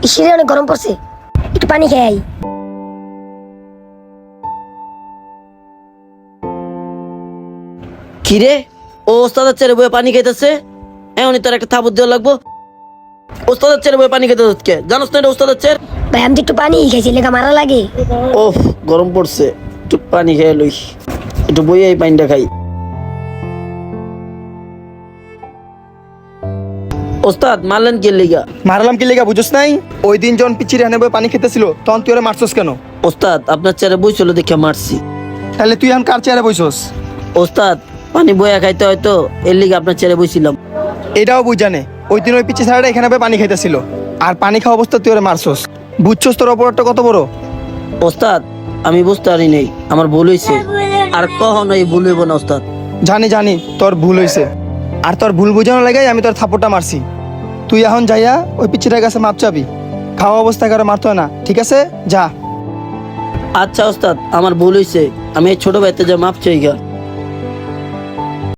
ইসিরে অনেক গরম পড়ছে, একটু পানি খেয়ে আই। কিরে, ও ওস্তাদের ছেড়ে বয়ে পানি খাইতেছে, এমনই তোর একটা থাবুর দেওয়া লাগবো। ওস্তাদের ছেড়ে বয়ে পানি খেতে হচ্ছে, জানোস না এটা ওস্তাদের ছেড়ে? ভাই আমি তো একটু পানি খাইছি, লেখা মারা লাগে। ওফ, গরম পড়ছে, একটু পানি খেয়ে লই, একটু বইয়ে এই পানিটা খাই। ওস্তাদ মারলেন কে লিগা? মারলাম কি লেগা বুঝছ নাই? ওই দিন যখন পিচির হানে বই পানি খেতেছিল তখন তুই ওরে মারছস কেন? ওস্তাদ আপনার চেয়ারে বইছিল দেখে মারছি। তাহলে তুই এখন কার চেয়ারে বইছস? ওস্তাদ পানি বইয়া খাইতে হয়তো, এর লিগে আপনার চেয়ারে বইছিলাম। এটাও বুঝ জানে ওই দিন ওই পিচি ছাড়াটা এখানে বই পানি খাইতেছিল, আর পানি খাওয়া অবস্থা তুই ওরে মারছস। বুঝছস তোর অপরাধটা কত বড়? ওস্তাদ আমি বুঝতে পারি নাই, আমার ভুল হয়েছে, আর কখনো এই ভুল হইব না ওস্তাদ। জানি জানি তোর ভুল হয়েছে, আর তোর ভুল বোঝানো লাগাই আমি তোর থাপ্পড়টা মারছি। তুই এখন যাইয়া ওই পিচিটার কাছে মাপ চাবি, খাওয়া অবস্থা কারো মারতে হয় না, ঠিক আছে? যা। আচ্ছা ওস্তাদ আমার ভুল হয়েছে, আমি এই ছোট ভাইতে যা মাপ চাই গা।